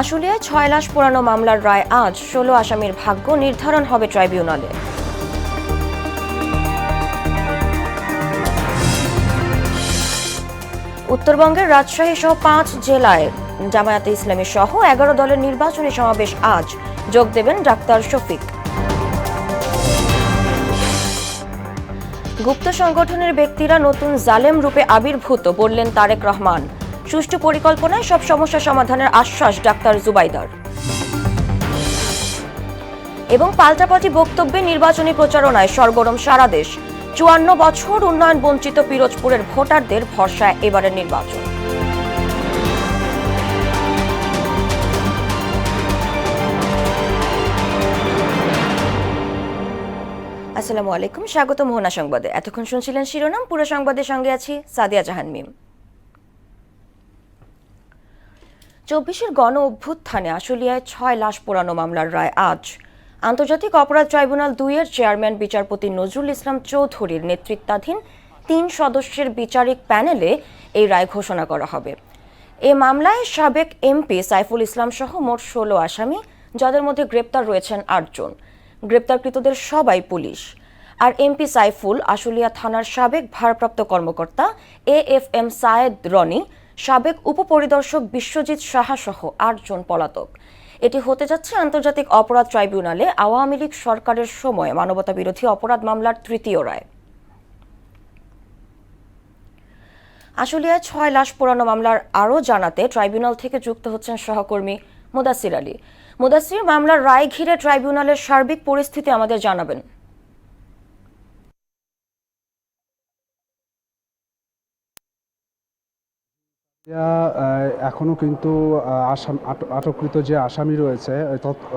আশুলিয়ায় ৬ লাশ পোড়ানো মামলার রায় আজ। ১৬ আসামির ভাগ্য নির্ধারণ হবে ট্রাইব্যুনালে। উত্তরবঙ্গের রাজশাহী সহ ৫ জেলায় জামায়াতে ইসলামী সহ ১১ দলের নির্বাচনী সমাবেশ আজ। যোগ দেবেন ডাক্তার শফিক। গুপ্ত সংগঠনের ব্যক্তিরা নতুন জালেম রূপে আবির্ভূত বললেন তারেক রহমান। সুষ্ঠু পরিকল্পনায় সব সমস্যা সমাধানের আশ্বাস ডাক্তার জুবাইদার। এবং পাল্টাপাল্টি বক্তব্যে নির্বাচনী প্রচারণায় সরগরম সারা দেশ। ৫৪ বছর উন্নয়ন বঞ্চিত পিরোজপুরের ভোটারদের ভরসায় এবারের নির্বাচন। আসসালামু আলাইকুম, স্বাগত মোহনা সংবাদে। এতক্ষণ শুনছিলেন শিরোনাম, পুরো সংবাদের সঙ্গে আছি সাদিয়া জাহান মিম। ২৪-এর গণ অভ্যুত্থানে আশুলিয়ায় ৬ লাশ পোড়ানো মামলার রায় আজ। আন্তর্জাতিক অপরাধ ট্রাইব্যুনাল ২-এর চেয়ারম্যান বিচারপতি নজরুল ইসলাম চৌধুরীর নেতৃত্বাধীন ৩ সদস্যের বিচারিক প্যানেলে এই রায় ঘোষণা করা হবে। এ মামলায় সাবেক এমপি সাইফুল ইসলাম সহ মোট ১৬ আসামি, যাদের মধ্যে গ্রেপ্তার রয়েছেন ৮ জন। গ্রেপ্তারকৃতদের সবাই পুলিশ। আর এমপি সাইফুল আশুলিয়া থানার সাবেক ভারপ্রাপ্ত কর্মকর্তা AFM সায়েদ রনি, সাবেক উপপরিদর্শক বিশ্বজিৎ সাহা সহ ৮ জন পলাতক। এটি হতে যাচ্ছে আন্তর্জাতিক অপরাধ ট্রাইব্যুনালে আওয়ামী লীগ সরকারের সময় মানবতা বিরোধী অপরাধ মামলার তৃতীয় রায়। আশুলিয়ায় ৬ লাশ পোড়ানো মামলার আরও জানাতে ট্রাইব্যুনাল থেকে যুক্ত হচ্ছেন সহকর্মী মুদাসির আলী। মুদাসির, মামলার রায় ঘিরে ট্রাইব্যুনালের সার্বিক পরিস্থিতি আমাদের জানাবেন। এখনো কিন্তু আটককৃত যে আসামি রয়েছে,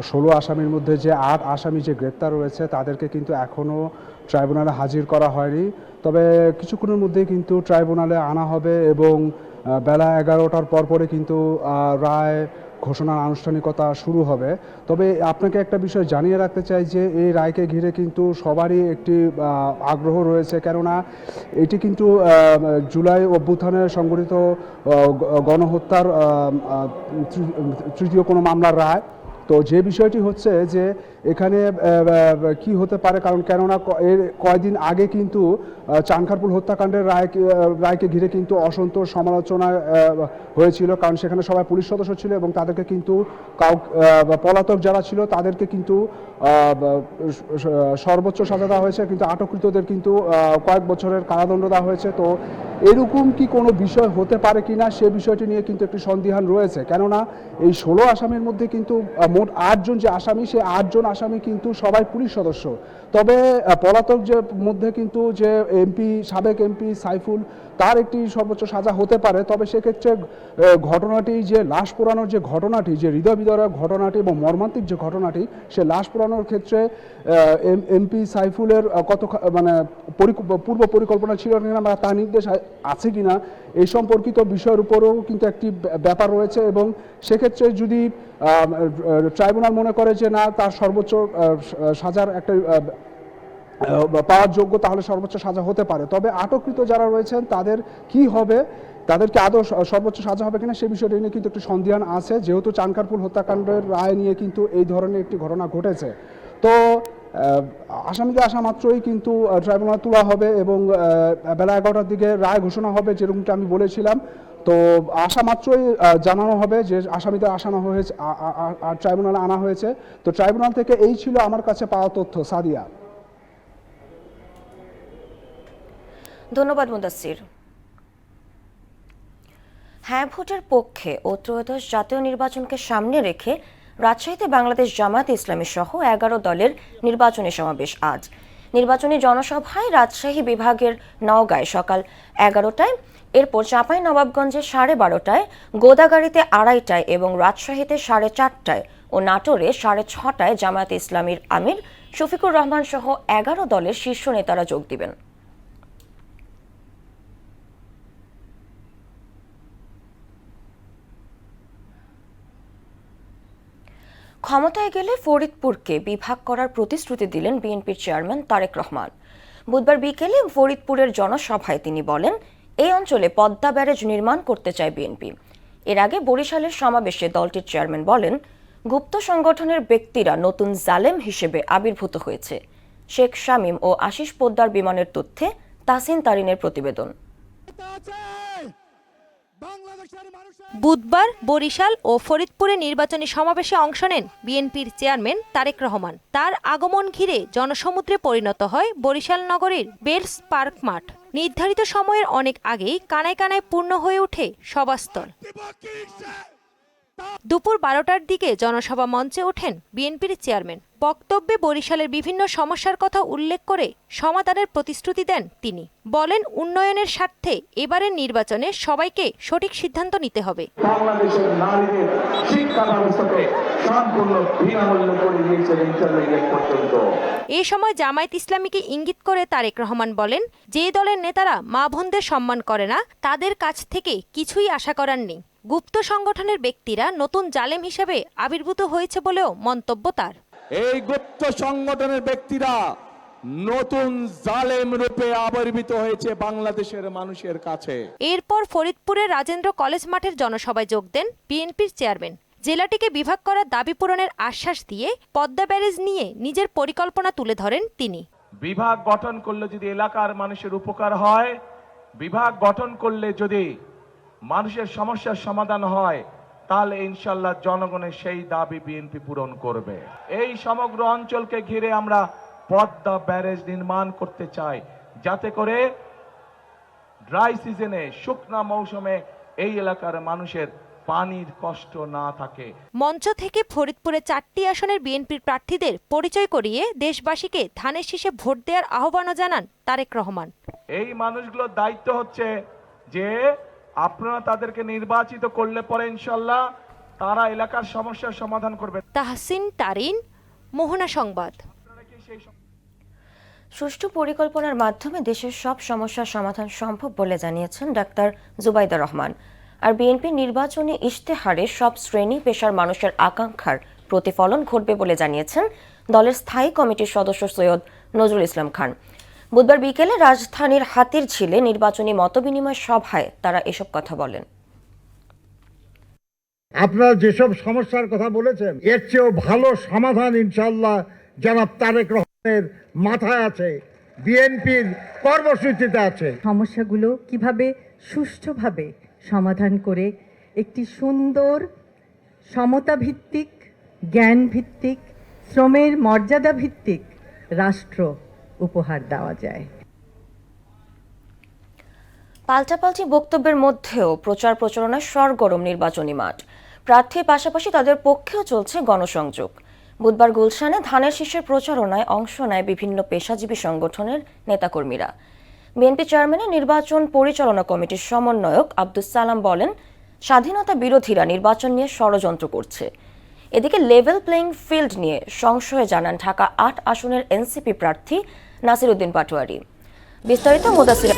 ১৬ আসামির মধ্যে যে ৮ আসামি যে গ্রেপ্তার রয়েছে তাদেরকে কিন্তু এখনো ট্রাইব্যুনালে হাজির করা হয়নি। তবে কিছুক্ষণের মধ্যেই কিন্তু ট্রাইব্যুনালে আনা হবে এবং বেলা ১১টার পরে কিন্তু রায় ঘোষণার আনুষ্ঠানিকতা শুরু হবে। তবে আপনাকে একটা বিষয় জানিয়ে রাখতে চাই যে এই রায়কে ঘিরে কিন্তু সবারই একটি আগ্রহ রয়েছে, কেননা এটি কিন্তু জুলাই অভ্যুত্থানে সংঘটিত গণহত্যার তৃতীয় কোনো মামলার রায়। তো যে বিষয়টি হচ্ছে যে এখানে কি হতে পারে, কারণ কেননা এর কয়েকদিন আগে কিন্তু চানখারপুল হত্যাকাণ্ডের রায়কে ঘিরে কিন্তু অসন্তোষ সমালোচনা হয়েছিল, কারণ সেখানে সবাই পুলিশ সদস্য ছিল এবং তাদেরকে কিন্তু পলাতক যারা ছিল তাদেরকে কিন্তু সর্বোচ্চ সাজা দেওয়া হয়েছে, কিন্তু আটককৃতদের কিন্তু কয়েক বছরের কারাদণ্ড দেওয়া হয়েছে। তো এরকম কি কোনো বিষয় হতে পারে কিনা সে বিষয়টি নিয়ে কিন্তু একটি সন্দিহান রয়েছে, কেননা এই ১৬ আসামির মধ্যে কিন্তু মোট ৮ জন যে আসামি, সে ৮ জন আসামি কিন্তু সবাই পুলিশ সদস্য। তবে পলাতক যে মধ্যে কিন্তু যে সাবেক এমপি সাইফুল, তার একটি সর্বোচ্চ সাজা হতে পারে। তবে সেক্ষেত্রে ঘটনাটি যে লাশ পোড়ানোর যে ঘটনাটি, যে হৃদয় বিদারক ঘটনাটি এবং মর্মান্তিক যে ঘটনাটি, সে লাশ পোড়ানোর ক্ষেত্রে এমপি সাইফুলের কত পূর্ব পরিকল্পনা ছিল কিনা বা তার নির্দেশ আছে কিনা এই সম্পর্কিত বিষয়ের উপরেও কিন্তু একটি ব্যাপার রয়েছে। এবং সেক্ষেত্রে যদি ট্রাইব্যুনাল মনে করে যে না, তার সর্বোচ্চ সাজার একটা পাওয়ার যোগ্য, তাহলে সর্বোচ্চ সাজা হতে পারে। তবে আটককৃত যারা রয়েছেন তাদের কি হবে, তাদেরকে আদৌ সর্বোচ্চ সাজা হবে কিনা সে বিষয়টি নিয়ে কিন্তু একটু সন্দিহান আছে, যেহেতু চানখারপুল হত্যাকাণ্ডের রায় নিয়ে কিন্তু এই ধরনের একটি ঘটনা ঘটেছে। তো আসামিদের আসা মাত্রই কিন্তু ট্রাইব্যুনাল তোলা হবে এবং বেলা ১১টার দিকে রায় ঘোষণা হবে, যেরকমটা আমি বলেছিলাম। তো আসা মাত্রই জানানো হবে যে আসামিদের আসানো হয়েছে, ট্রাইব্যুনালে আনা হয়েছে। তো ট্রাইব্যুনাল থেকে এই ছিল আমার কাছে পাওয়া তথ্য। সাদিয়া। ধন্যবাদ মুদাসির। হ্যাঁ ভোটের পক্ষে ও ত্রয়োদশ জাতীয় নির্বাচনকে সামনে রেখে রাজশাহীতে বাংলাদেশ জামায়াতে ইসলামী সহ ১১ দলের নির্বাচনী সমাবেশ আজ। নির্বাচনী জনসভায় রাজশাহী বিভাগের নওগাঁয় সকাল ১১টায়, এরপর চাঁপাইনবাবগঞ্জে ১২:৩০, গোদাগাড়িতে ২:৩০ এবং রাজশাহীতে ৪:৩০ ও নাটোরে ৬:৩০ জামায়াতে ইসলামীর আমির শফিকুর রহমান সহ ১১ দলের শীর্ষ নেতারা যোগ দিবেন। ক্ষমতায় গেলে ফরিদপুরকে বিভাগ করার প্রতিশ্রুতি দিলেন বিএনপির চেয়ারম্যান তারেক রহমান। বুধবার বিকেলে ফরিদপুরের জনসভায় তিনি বলেন, এই অঞ্চলে পদ্মা ব্যারেজ নির্মাণ করতে চায় বিএনপি। এর আগে বরিশালের সমাবেশে দলটির চেয়ারম্যান বলেন, গুপ্ত সংগঠনের ব্যক্তিরা নতুন জালেম হিসেবে আবির্ভূত হয়েছে। শেখ শামীম ও আশিস পোদ্দার বিমানের তথ্যে তাসিন তারিনের প্রতিবেদন। বুধবার বরিশাল ও ফরিদপুরে নির্বাচনী সমাবেশে অংশ নেন বিএনপির চেয়ারম্যান তারেক রহমান। তার আগমন ঘিরে জনসমুদ্রে পরিণত হয় বরিশাল নগরীর বেলস পার্ক মাঠ। নির্ধারিত সময়ের অনেক আগেই কানায় কানায় পূর্ণ হয়ে ওঠে সভাস্থল। দুপুর 12টার দিকে জনসভা মঞ্চে ওঠেন বিএনপির চেয়ারম্যান। বক্তব্যে বরিশালের বিভিন্ন সমস্যার কথা উল্লেখ করে সমাধানের প্রতিশ্রুতি দেন তিনি। বলেন, উন্নয়নের স্বার্থে এবারের নির্বাচনে সবাইকে সঠিক সিদ্ধান্ত নিতে হবে। বাংলাদেশের নারীদের শিক্ষা ব্যবস্থাকে সম্পূর্ণ বিনামূল্যে করে দিয়েছেন ইন্টারমিডিয়েট পর্যন্ত। এই সময় জামায়াত ইসলামীকে ইঙ্গিত করে তারেক রহমান বলেন, যে দলের নেতারা মা বোনদের সম্মান করে না, তাদের কাছ থেকে কিছুই আশা করার নেই। গুপ্ত সংগঠনের ব্যক্তিরা নতুন জালেম হিসেবে আবির্ভূত হয়েছে বলেও মন্তব্য তার। এই গুপ্ত সংগঠনের ব্যক্তিরা নতুন জালেম রূপে আবির্ভূত হয়েছে বাংলাদেশের মানুষের কাছে। এরপর ফরিদপুরের রাজেন্দ্র কলেজ মাঠের জনসভায় যোগ দেন বিএনপির চেয়ারম্যান। জেলাটিকে বিভাগ করার দাবি পূরণের আশ্বাস দিয়ে পদ্মা ব্যারেজ নিয়ে নিজের পরিকল্পনা তুলে ধরেন তিনি। বিভাগ গঠন করলে যদি এলাকার মানুষের উপকার হয়, বিভাগ গঠন করলে যদি মানুষের সমস্যার সমাধান হয়, তাহলে ইনশাল্লাহ জনগণের সেই দাবি বিএনপি পূরণ করবে। এই সমগ্র অঞ্চলকে ঘিরে আমরা পদ্মা ব্যারেজ নির্মাণ করতে চাই, যাতে করে ড্রাই সিজনে, শুকনা মৌসুমে এই এলাকার মানুষের পানির কষ্ট না থাকে। মঞ্চ থেকে ফরিদপুরে 4টি আসনের বিএনপির প্রার্থীদের পরিচয় করিয়ে দেশবাসীকে ধানের শীষে ভোট দেওয়ার আহ্বানও জানান তারেক রহমান। এই মানুষগুলোর দায়িত্ব হচ্ছে যে আপনারা তাদেরকে নির্বাচিত করলে পরে ইনশাল্লাহ তারা এলাকার সমস্যার সমাধান করবে। তাহসিন তারিন, মোহনা সংবাদ। সুষ্ঠু পরিকল্পনার মাধ্যমে দেশের সব সমস্যার সমাধান সম্ভব বলে জানিয়েছেন ডাক্তার জুবাইদা রহমান। আর বিএনপি নির্বাচনী ইশতেহারে সব শ্রেণী পেশার মানুষের আকাঙ্ক্ষার প্রতিফলন ঘটবে বলে জানিয়েছেন দলের স্থায়ী কমিটির সদস্য সৈয়দ নজরুল ইসলাম খান। বুধবার বিকেলে রাজধানীর হাতিরঝিলে নির্বাচনী মতবিনিময় সভায় তারা এসব কথা বলেন। আপনারা যেসব সমস্যার কথা বলেছেন, এর চেয়েও ভালো সমাধান ইনশাল্লাহ জনাব তারেক রহমানের মাথায় আছে, বিএনপির কর্মসূচিতে আছে। সমস্যাগুলো কিভাবে সুষ্ঠুভাবে সমাধান করে একটি সুন্দর সমতা ভিত্তিক, জ্ঞান ভিত্তিক, শ্রমের মর্যাদা ভিত্তিক রাষ্ট্র উপহার দেওয়া যায়। পাল্টাপাল্টি বক্তব্যের মধ্যেও প্রচার প্রচারণায় সরগরম নির্বাচনী মাঠ। প্রার্থীর পাশাপাশি তাদের পক্ষেও চলছে গণসংযোগ। বুধবার গুলশানে ধানের শীষের প্রচারণায় অংশ নেয় বিভিন্ন পেশাজীবী সংগঠনের নেতাকর্মীরা। বিএনপি চেয়ারম্যানের নির্বাচন পরিচালনা কমিটির সমন্বয়ক আব্দুস সালাম বলেন, স্বাধীনতা বিরোধীরা নির্বাচন নিয়ে ষড়যন্ত্র করছে। এদিকে লেভেল প্লেইং ফিল্ড নিয়ে সংশয়ে জানান ঢাকা 8 আসনের এনসিপি প্রার্থী নাসির উদ্দিন পাটোয়ারি। বিস্তারিত মুদাসির।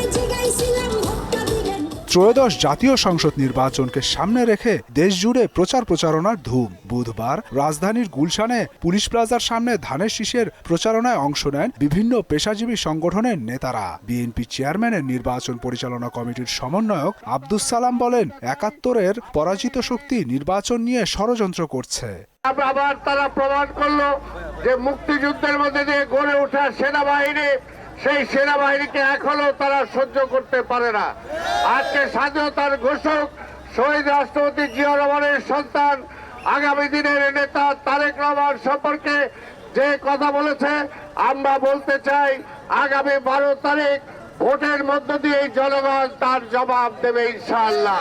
ত্রয়োদশ জাতীয় সংসদ নির্বাচনকে সামনে রেখে দেশজুড়ে প্রচার প্রচারণার ধুম। বুধবার রাজধানীর গুলশানে পুলিশ প্লাজার সামনে ধানের শীষের প্রচারণায় অংশ নেন বিভিন্ন পেশাজীবী সংগঠনের নেতারা। বিএনপি চেয়ারম্যানের নির্বাচন পরিচালনা কমিটির সমন্বয়ক আব্দুস সালাম বলেন, 71-এর পরাজিত শক্তি নির্বাচন নিয়ে ষড়যন্ত্র করছে। আবার তারা প্রমাণ করলো যে মুক্তিযুদ্ধের মধ্যে দিয়ে গড়ে ওঠা সেনাবাহিনী, সেই সেনাবাহিনীকে এখনো তারা সহ্য করতে পারে না। আজকে স্বাধীনতার ঘোষক শহীদ রাষ্ট্রপতি জিয়া রহমানের সন্তান, আগামী দিনের নেতা তারেক রহমান সম্পর্কে যে কথা বলেছে, আমরা বলতে চাই আগামী 12 তারিখ ভোটের মধ্য দিয়ে জনগণ তার জবাব দেবে ইনশাআল্লাহ।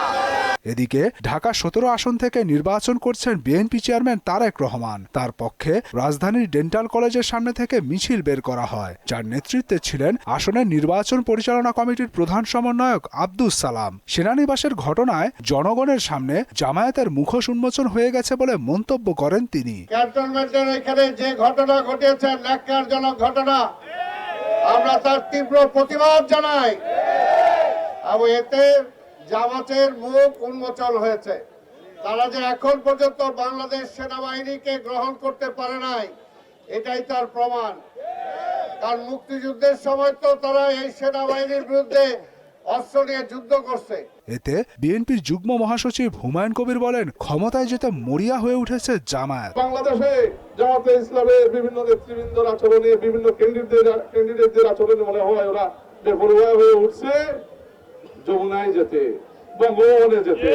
এদিকে ঢাকা 17 আসন থেকে নির্বাচন করছেন বিএনপি চেয়ারম্যান তারেক রহমান। তার পক্ষে রাজধানীর ডেন্টাল কলেজের সামনে থেকে মিছিল বের করা হয়, যার নেতৃত্বে ছিলেন আসনের নির্বাচন পরিচালনা কমিটির প্রধান সমন্বয়ক আব্দুস সালাম। সেনানিবাসের ঘটনায় জনগণের সামনে জামায়াতের মুখোশ উন্মোচন হয়ে গেছে বলে মন্তব্য করেন তিনি। ক্যান্টনমেন্টের এখানে যে ঘটনা ঘটেছে, ন্যাক্কারজনক ঘটনা, আমরা তার তীব্র প্রতিবাদ জানাই। এবং এতে জামাতের মুখ উন্মোচন হয়েছে। তারা যে এখন পর্যন্ত বাংলাদেশ সেনাবাহিনীকে গ্রহণ করতে পারে নাই, এটাই তার প্রমাণ। কারণ মুক্তিযুদ্ধের সময় তো তারা এই সেনাবাহিনীর বিরুদ্ধে অস্ত্র নিয়ে যুদ্ধ করছে। এতে বিএনপির যুগ্ম মহাসচিব হুমায়ুন কবির বলেন, ক্ষমতায় যেতে মরিয়া হয়ে উঠেছে জামায়াত। বাংলাদেশে জামাতে ইসলামের বিভিন্ন নেতৃবৃন্দর আচরণে, বিভিন্ন ক্যান্ডিডেটদের আচরণে মনে হয় ওরা বেপরোয়া হয়ে উঠছে যমুনায় যেতে, বঙ্গভবনে যেতে,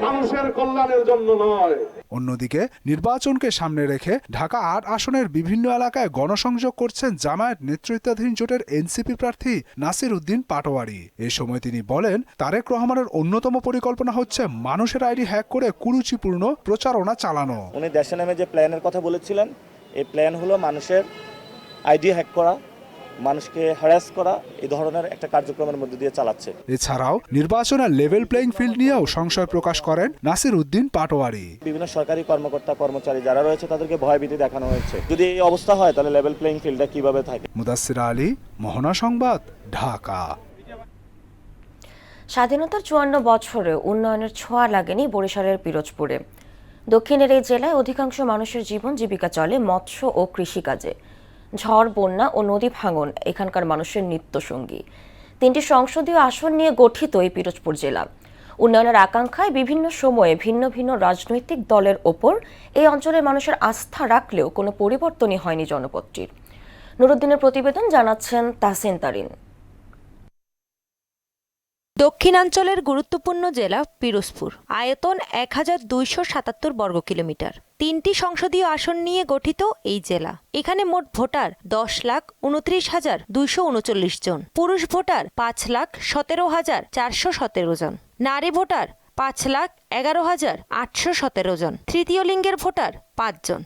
মানুষের কল্যাণের জন্য নয়। অন্যদিকে নির্বাচনকে সামনে রেখে ঢাকা ৮ আসনের বিভিন্ন এলাকায় গণসংযোগ করছেন জামায়াত নেতৃত্বাধীন জোটের এনসিপি প্রার্থী নাসির উদ্দিন পাটোয়ারি। এ সময় তিনি বলেন, তারেক রহমানের অন্যতম পরিকল্পনা হচ্ছে মানুষের আইডি হ্যাক করে কুরুচিপূর্ণ প্রচারণা চালানো। উনি দেশে নামে যে প্ল্যানের কথা বলেছিলেন, এই প্ল্যান হলো মানুষের আইডি হ্যাক করা, মানুষকে হ্যারাস করা, এই ধরনের একটা কার্যক্রমের মধ্যে দিয়ে চালাচ্ছে। এছাড়াও নির্বাচনের লেভেল প্লেইং ফিল্ড নিয়েও সংশয় প্রকাশ করেন নাসির উদ্দিন পাটোয়ারি। বিভিন্ন সরকারি কর্মকর্তা কর্মচারী যারা রয়েছে তাদেরকে ভয়ভীতি দেখানো হয়েছে। যদি এই অবস্থা হয় তাহলে লেভেল প্লেইং ফিল্ডটা কিভাবে থাকে? মুদাসসির আলী, মোহনা সংবাদ, ঢাকা। স্বাধীনতার ৫৪ বছরে উন্নয়নের ছোঁয়া লাগেনি বরিশালের পিরোজপুরে। দক্ষিণের এই জেলায় অধিকাংশ মানুষের জীবন জীবিকা চলে মৎস্য ও কৃষিকাজে। ঝড়, বন্যা ও নদী ভাঙন এখানকার মানুষের নিত্যসঙ্গী। ৩টি সংসদীয় আসন নিয়ে গঠিত এই পিরোজপুর জেলা। উন্নয়নের আকাঙ্ক্ষায় বিভিন্ন সময়ে ভিন্ন ভিন্ন রাজনৈতিক দলের ওপর এই অঞ্চলের মানুষের আস্থা রাখলেও কোনো পরিবর্তনই হয়নি জনপদটির। নুরুদ্দিনের প্রতিবেদন, জানাচ্ছেন তাহসিন তারিন। দক্ষিণাঞ্চলের গুরুত্বপূর্ণ জেলা পিরোজপুর, আয়তন ১,২৭৭ বর্গ কিলোমিটার। ৩টি সংসদীয় আসন নিয়ে গঠিত এই জেলা। এখানে মোট ভোটার ১০,২৯,২৩৯ জন, পুরুষ ভোটার ৫,১৭,৪১৭ জন, নারী ভোটার ৫,১১,৮১৭ জন, তৃতীয় লিঙ্গের ভোটার ৫ জন।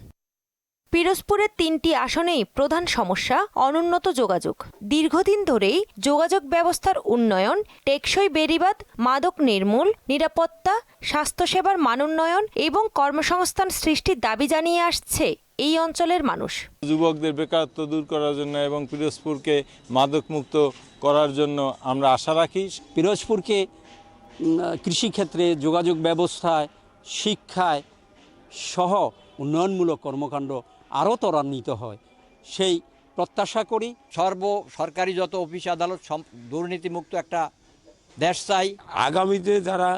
পিরোজপুরের ৩টি আসনেই প্রধান সমস্যা অনুন্নত যোগাযোগ। দীর্ঘদিন ধরেই যোগাযোগ ব্যবস্থার উন্নয়ন, টেকসই বেড়িবাঁধ, মাদক নির্মূল, নিরাপত্তা, স্বাস্থ্যসেবার মানোন্নয়ন এবং কর্মসংস্থান সৃষ্টির দাবি জানিয়ে আসছে এই অঞ্চলের মানুষ। যুবকদের বেকারত্ব দূর করার জন্য এবং পিরোজপুরকে মাদকমুক্ত করার জন্য আমরা আশা রাখি। পিরোজপুরকে কৃষিক্ষেত্রে, যোগাযোগ ব্যবস্থায়, শিক্ষায় সহ উন্নয়নমূলক কর্মকাণ্ড আরও ত্বরান্বিত হয়, সেই প্রত্যাশা করি। সরকারি যত অফিস আদালত দুর্নীতিমুক্ত একটা দেশ চাই। আগামীতে যারা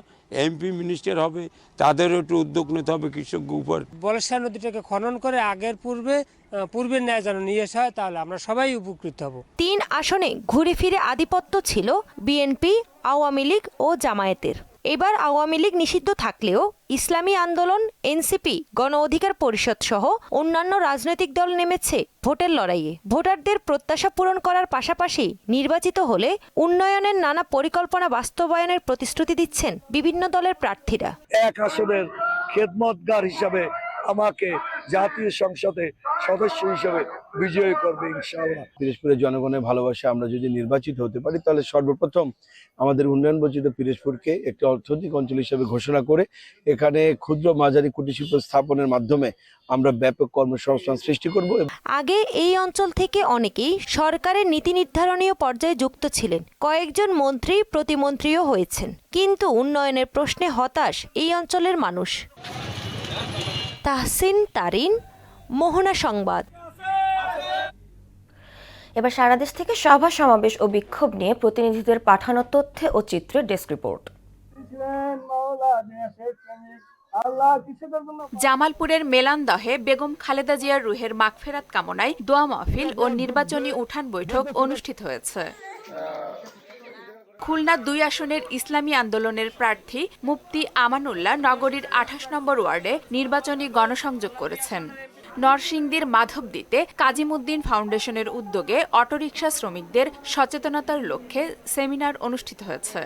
এমপি মিনিস্টার হবে তাদেরও একটু উদ্যোগ নিতে হবে কৃষকদের উপর। বলশা নদীটাকে খনন করে আগের পূর্বের ন্যায় যেন নিয়ে আসা হয়, তাহলে আমরা সবাই উপকৃত হব। ৩ আসনে ঘুরে ফিরে আধিপত্য ছিল বিএনপি, আওয়ামী লীগ ও জামায়াতের। এবার আওয়ামী লীগ নিষিদ্ধ থাকলেও ইসলামী আন্দোলন, এনসিপি, গণ অধিকার পরিষদ সহ অন্যান্য রাজনৈতিক দল নেমেছে ভোটের লড়াইয়ে। ভোটারদের প্রত্যাশা পূরণ করার পাশাপাশি নির্বাচিত হলে উন্নয়নের নানা পরিকল্পনা বাস্তবায়নের প্রতিশ্রুতি দিচ্ছেন বিভিন্ন দলের প্রার্থীরা। এক আসনের খেদমতগার হিসাবে আমাকে জাতীয় সংসদে সদস্য হিসেবে বিজয়ী করবে ইনশাআল্লাহ। পিরোজপুরের জনগণের ভালোবাসা আমরা যদি নির্বাচিত হতে পারি, তাহলে সর্বপ্রথম আমাদের উন্নয়ন বঞ্চিত পিরোজপুরকে একটি অর্থনৈতিক অঞ্চল হিসেবে ঘোষণা করে এখানে ক্ষুদ্র মাঝারি কুটির শিল্প স্থাপনের মাধ্যমে আমরা ব্যাপক কর্মসংস্থান সৃষ্টি করব। আগে এই অঞ্চল থেকে অনেকেই সরকারের নীতি নির্ধারণীয় পর্যায়ে যুক্ত ছিলেন, কয়েকজন মন্ত্রী, প্রতিমন্ত্রীও হয়েছেন, কিন্তু উন্নয়নের প্রশ্নে হতাশ এই অঞ্চলের মানুষ। তাহসিন তারিন, মোহনা সংবাদ। এবার সারা দেশ থেকে সভা সমাবেশ ও বিক্ষোভ নিয়ে প্রতিনিধিদের পাঠানো তথ্য ও চিত্রের ডেস্ক রিপোর্ট। জামালপুরের মেলান্দহে বেগম খালেদা জিয়ার রুহের মাগফিরাত কামনায় দোয়া মাহফিল ও নির্বাচনী উঠান বৈঠক অনুষ্ঠিত হয়েছে। খুলনা ২ আসনের ইসলামী আন্দোলনের প্রার্থী মুফতি আমানুল্লাহ নগরীর ২৮ নম্বর ওয়ার্ডে নির্বাচনী গণসংযোগ করেছেন। নরসিংদীর মাধবদীতে কাজিমুদ্দিন ফাউন্ডেশনের উদ্যোগে অটোরিকশা শ্রমিকদের সচেতনতার লক্ষ্যে সেমিনার অনুষ্ঠিত হয়েছে।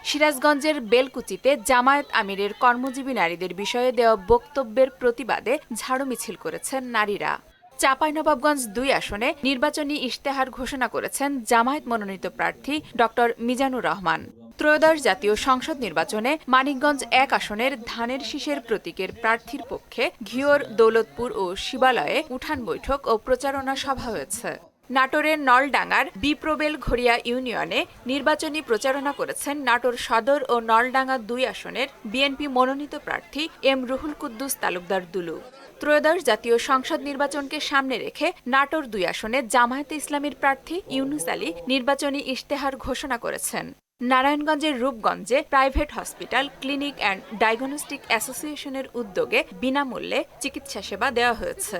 সিরাজগঞ্জের বেলকুচিতে জামায়াত আমিরের কর্মজীবী নারীদের বিষয়ে দেওয়া বক্তব্যের প্রতিবাদে ঝাড়ু মিছিল করেছেন নারীরা। চাঁপাইনবাবগঞ্জ ২ আসনে নির্বাচনী ইশতেহার ঘোষণা করেছেন জামায়াত মনোনীত প্রার্থী ডক্টর মিজানুর রহমান। ত্রয়োদশ জাতীয় সংসদ নির্বাচনে মানিকগঞ্জ ১ আসনের ধানের শীষের প্রতীকের প্রার্থীর পক্ষে ঘিওর, দৌলতপুর ও শিবালয়ে উঠান বৈঠক ও প্রচারণা সভা হয়েছে। নাটোরের নলডাঙ্গার বিপ্রবেল ঘড়িয়া ইউনিয়নে নির্বাচনী প্রচারণা করেছেন নাটোর সদর ও নলডাঙ্গা ২ আসনের বিএনপি মনোনীত প্রার্থী এম রুহুল কুদ্দুস তালুকদার দুলু। ত্রয়োদশ জাতীয় সংসদ নির্বাচনকে সামনে রেখে নাটোর ২ আসনে জামায়াতে ইসলামীর প্রার্থী ইউনুস আলী নির্বাচনী ইশতেহার ঘোষণা করেছেন। নারায়ণগঞ্জের রূপগঞ্জে private hospital clinic and diagnostic অ্যাসোসিয়েশনের উদ্যোগে বিনামূল্যে চিকিৎসা সেবা দেওয়া হয়েছে।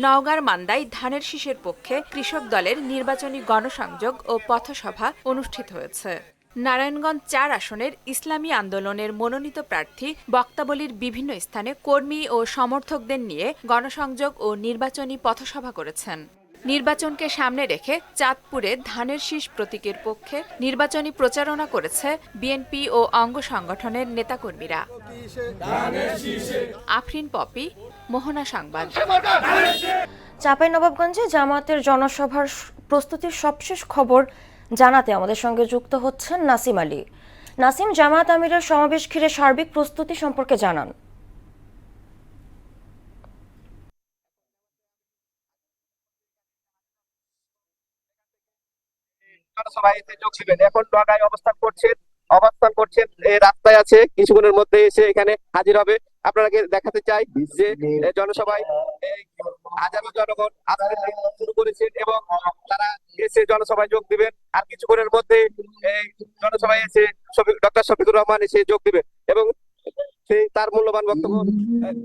নওগাঁর মান্দায় ধানের শীষের পক্ষে কৃষক দলের নির্বাচনী গণসংযোগ ও পথসভা অনুষ্ঠিত হয়েছে। নারায়ণগঞ্জ 4 আসনের ইসলামী আন্দোলনের মনোনীত প্রার্থী বক্তাবলীর বিভিন্ন স্থানে কর্মী ও সমর্থকদের নিয়ে গণসংযোগ ও নির্বাচনী পথসভা করেছেন। নির্বাচনকে সামনে রেখে চাঁদপুরে ধানের শীষ প্রতীকের পক্ষে নির্বাচনী প্রচারণা করেছে বিএনপি ও অঙ্গ সংগঠনের নেতাকর্মীরা। আফরিন পপি, মোহনা সংবাদ। চাঁপাইনবাবগঞ্জে জামায়াতের জনসভার প্রস্তুতির সবশেষ খবর জানাতে আমাদের সঙ্গে যুক্ত হচ্ছেন নাসিম আলী। নাসিম, জামায়াত আমিরের সমাবেশ ঘিরে সার্বিক প্রস্তুতি সম্পর্কে জানান। জনসভাতে যোগ দিবেন। এখন ঢাকায় অবস্থান করছেন রাস্তায় আছে, কিছুক্ষণের মধ্যে এসে এখানে হাজির হবে। আপনাকে দেখাতে চাই যে জনসভায় হাজারো জনগণ আসতে শুরু করেছেন এবং তারা এসে জনসভায় যোগ দিবেন। আর কিছুক্ষণের মধ্যে জনসভায় এসে ডক্টর শফিকুর রহমান এসে যোগ দিবেন এবং তার মূল্যবান বক্তব্য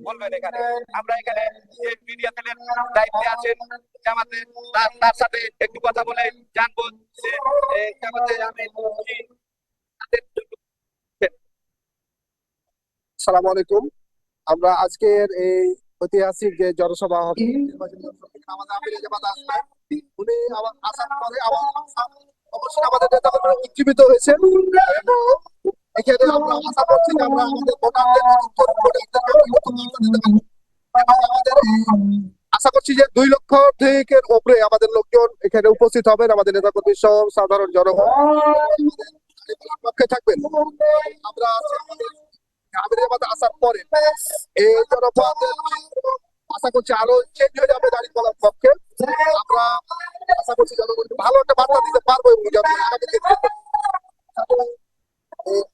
বলবেন। এখানে আমরা এখানে মিডিয়া সেলের দায়িত্বে আছেন জামাতে, তার সাথে একটু কথা বলে জানবো যে জামাতে আসসালামু আলাইকুম। আমরা আজকের এই ঐতিহাসিক যে জনসভা হবে উনি আসার পরে অবশ্যই আমাদের নেতাকর্মীরা উজ্জীবিত হয়েছে। এখানে আমরা আশা করছি যে আমরা আমাদের ভোটারদের আশা করছি যে 2 লক্ষ থেকে উপরে আমাদের লোকজন এখানে উপস্থিত হবেন, আমাদের নেতাকর্মী সহ সাধারণ জনগণ পক্ষে থাকবেন। আমরা আসার পরে এই জনপদের আশা করছি আরো চেঞ্জ হয়ে যাবে দাঁড়িপাল্লার পক্ষে। আমরা আশা করছি জনগণ ভালো একটা বার্তা দিতে পারবো এবং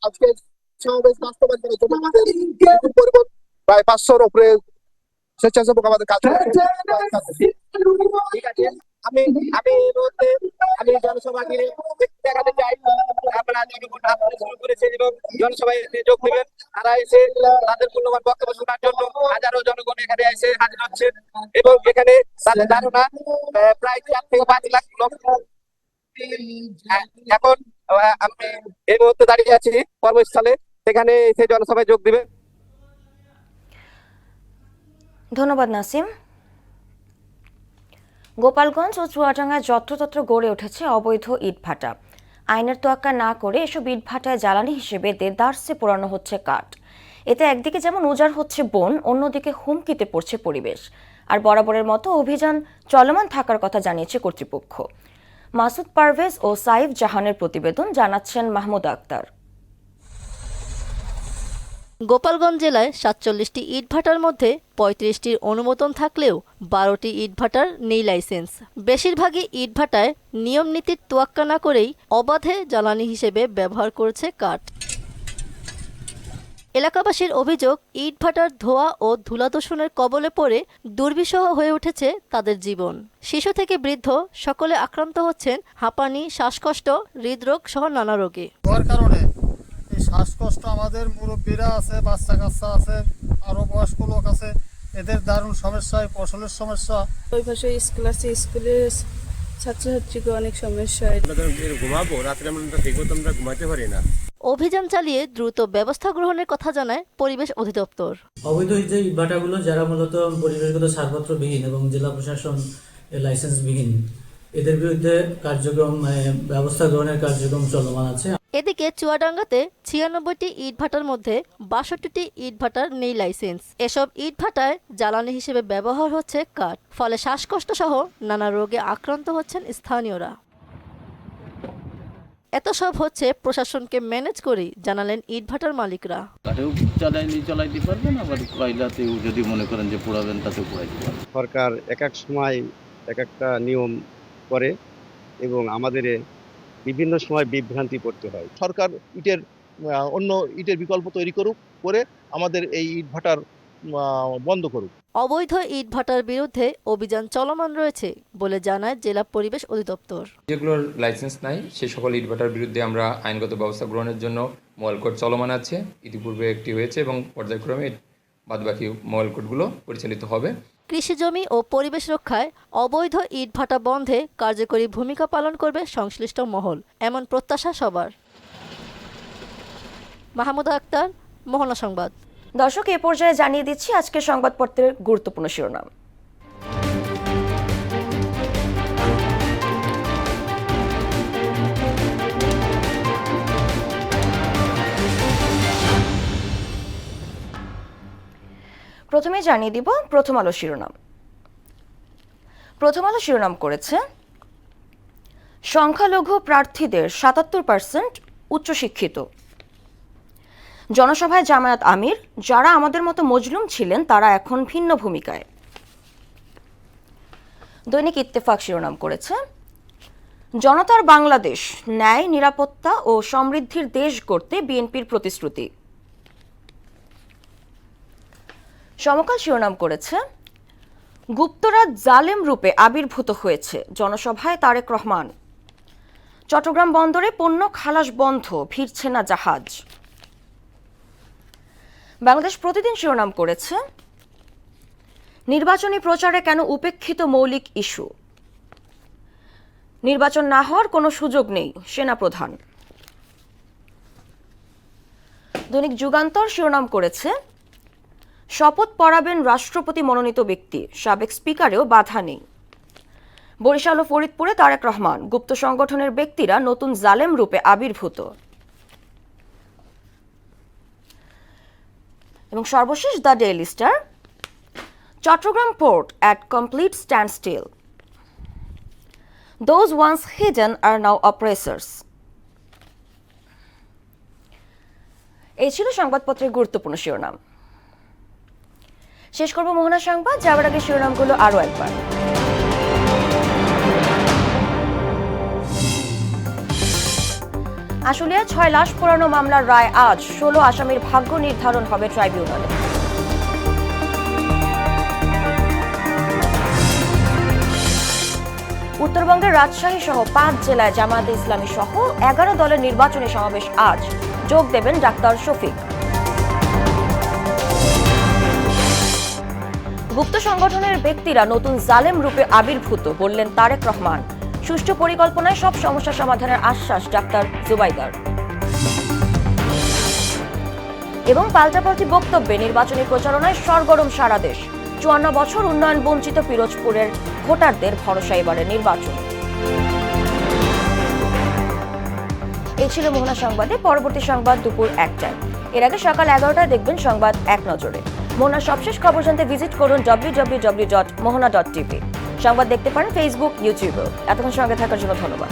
আজকে সমাবেশ বাস্তবায়ন করার জন্য আমাদের পরিবার প্রায় 500-র উপরে স্বেচ্ছাসেবক আমাদের কাজ করছে। আমি জনসভা ঘিরে দেখাতে চাই আপনারা জনগণ আসতে শুরু করেছেন এবং জনসভায় যোগ দিবেন। তারা এসে তাদের মূল্যবান বক্তব্য শোনার জন্য হাজারো জনগণ এখানে এসে হাজির হচ্ছেন এবং এখানে তাদের ধারণা প্রায় 4 থেকে 5 লাখ লোক। এখন আমি এই মুহূর্তে দাঁড়িয়ে আছি কর্মস্থলে, সেখানে এসে জনসভায় যোগ দিবেন। ধন্যবাদ নাসিম। গোপালগঞ্জ ও চুয়াডাঙ্গায় যত্রতত্র গড়ে উঠেছে অবৈধ ইটভাটা। আইনের তোয়াক্কা না করে এসব ইটভাটায় জ্বালানি হিসেবে দেদারসে পোড়ানো হচ্ছে কাঠ। এতে একদিকে যেমন উজাড় হচ্ছে বন, অন্যদিকে হুমকিতে পড়ছে পরিবেশ। আর বরাবরের মতো অভিযান চলমান থাকার কথা জানিয়েছে কর্তৃপক্ষ। মাসুদ পারভেজ ও সাইফ জাহানের প্রতিবেদন, জানাচ্ছেন মাহমুদ আক্তার। গোপালগঞ্জ জেলায় 47টি ইটভাটার মধ্যে 35টির অনুমোদন থাকলেও 12টি ইটভাটার নেই লাইসেন্স। বেশিরভাগই ইটভাটায় নিয়ম নীতির তোয়াক্কা না করেই অবাধে জ্বালানি হিসেবে ব্যবহার করছে কাঠ। এলাকাবাসীর অভিযোগ, ইটভাটার ধোঁয়া ও ধুলাদূষণের কবলে পড়ে দুর্বিষহ হয়ে উঠেছে তাদের জীবন। শিশু থেকে বৃদ্ধ সকলে আক্রান্ত হচ্ছেন হাঁপানি, শ্বাসকষ্ট, হৃদরোগ সহ নানা রোগে। শ্বাসকষ্ট আমাদের মুরব্বীরা আছে, বাচ্চা কাচ্চা আছে, আরো বয়স্ক লোক আছে, এদের দারুণ সমস্যা, ফসলের সমস্যা। ওই পাশে স্কুল আছে, স্কুলের ছাত্রছাত্রীকে অনেক সমস্যা। ঘুমাবো রাত্রে আমরা ঠিক মতো আমরা ঘুমাতে পারি না। অভিযান চালিয়ে দ্রুত ব্যবস্থা গ্রহণের কথা জানায় পরিবেশ অধিদপ্তর। অবৈধ যে ইটভাটাগুলো যারা মূলত পরিবেশগত ছাড়পত্রবিহীন এবং জেলা প্রশাসন লাইসেন্সবিহীন, এদের বিরুদ্ধে ব্যবস্থা গ্রহণের কার্যক্রম চলমান আছে। এদিকে চুয়াডাঙ্গাতে 96টি ইটভাটার মধ্যে 62টি ইটভাটার নেই লাইসেন্স। এসব ইটভাটায় জ্বালানি হিসেবে ব্যবহার হচ্ছে কাঠ, ফলে শ্বাসকষ্ট সহ নানা রোগে আক্রান্ত হচ্ছেন স্থানীয়রা। এত সব হচ্ছে প্রশাসনকে ম্যানেজ করেই, জানালেন ইটভাটার মালিকরা। চালাইতে পারবেন, আবার কয়লাতেও যদি মনে করেন যে পোড়াবেন তাতেও পোড়াইতে পারবেন। সরকার এক সময় একটা নিয়ম করে এবং আমাদের বিভিন্ন সময় বিভ্রান্তি করতে হয়। সরকার অন্য ইটের বিকল্প তৈরি করে আমাদের এই ইটভাটার বন্ধ করুক। অবৈধ ইটভাটার বিরুদ্ধে অভিযান চলমান রয়েছে বলে জানায় জেলা পরিবেশ অধিদপ্তর। যেগুলোর লাইসেন্স নাই সেই সকল ইটভাটার বিরুদ্ধে আমরা আইনগত ব্যবস্থা গ্রহণের জন্য মোবাইল কোড চলমান আছে। ইতিপূর্বে একটি হয়েছে এবং পর্যায়ক্রমে বাদবাকি মোবাইল কোডগুলো পরিচালিত হবে। কৃষিজমি ও পরিবেশ রক্ষায় অবৈধ ইটভাটা বন্ধে কার্যকরী ভূমিকা পালন করবে সংশ্লিষ্ট মহল, এমন প্রত্যাশা সবার। মাহমুদা আক্তার, মোহনা সংবাদ। দর্শক, এ পর্যায়ে জানিয়ে দিচ্ছি আজকের সংবাদপত্রের গুরুত্বপূর্ণ শিরোনাম। প্রথমে জানিয়ে দিব প্রথম আলো শিরোনাম। প্রথম আলো শিরোনাম করেছে সংখ্যালঘু প্রার্থীদের ৭৭% উচ্চশিক্ষিত। জনসভায় জামায়াত আমির, যারা আমাদের মতো মজলুম ছিলেন তারা এখন ভিন্ন ভূমিকায়। দৈনিক ইত্তেফাক শিরোনাম করেছে জনতার বাংলাদেশ, ন্যায়, নিরাপত্তা ও সমৃদ্ধির দেশ গড়তে বিএনপির প্রতিশ্রুতি। সমকাল শিরোনাম করেছে গুপ্তরাজ জালেম রূপে আবির্ভূত হয়েছে, জনসভায় তারেক রহমান। চট্টগ্রাম বন্দরে পণ্য খালাস বন্ধ, ভিড়ছে না জাহাজ। বাংলাদেশ প্রতিদিন শিরোনাম করেছে নির্বাচনী প্রচারে কেন উপেক্ষিত মৌলিক ইস্যু, নির্বাচন না হওয়ার কোনো সুযোগ নেই সেনাপ্রধান। দৈনিক যুগান্তর শিরোনাম করেছে শপথ পড়াবেন রাষ্ট্রপতি মনোনীত ব্যক্তি, সাবেক স্পিকারেও বাধা নেই। বরিশাল ও ফরিদপুরে তারেক রহমান, গুপ্ত সংগঠনের ব্যক্তিরা নতুন জালেম রূপে আবির্ভূত। এবং সর্বশেষ the Daily Star, Chattogram port at complete standstill, those once hidden are now operators. এই ছিল সংবাদপত্রের গুরুত্বপূর্ণ শিরোনাম। শেষ করব মোহনা সংবাদ, যাওয়ার আগে শিরোনামগুলো আরও একবার। আশুলিয়ায় ৬ লাশ পোড়ানো মামলার রায় আজ, ১৬ আসামির ভাগ্য নির্ধারণ হবে ট্রাইব্যুনালে। উত্তরবঙ্গের রাজশাহী সহ ৫ জেলায় জামায়াতে ইসলামী সহ ১১ দলের নির্বাচনী সমাবেশ আজ, যোগ দেবেন ডাক্তার শফিক। গুপ্ত সংগঠনের ব্যক্তিরা নতুন জালেম রূপে আবির্ভূত, বললেন তারেক রহমান। সুষ্ঠু পরিকল্পনায় সব সমস্যা সমাধানের আশ্বাস ডাক্তার জুবাইদার। এবং পাল্টাপাল্টি বক্তব্যে নির্বাচনী প্রচারণায় সরগরম সারা দেশ। ৫৪ বছর উন্নয়ন বঞ্চিত পিরোজপুরের ভোটারদের ভরসা এবারের নির্বাচন। এই ছিল মোহনা সংবাদে। পরবর্তী সংবাদ দুপুর ১টায়। এর আগে সকাল ১১টায় দেখবেন সংবাদ এক নজরে। মোহনার সবশেষ খবর জানতে ভিজিট করুন www.mohana.tv। সংবাদ দেখতে পারেন ফেসবুক, ইউটিউবেও। এতক্ষণ সঙ্গে থাকার জন্য ধন্যবাদ।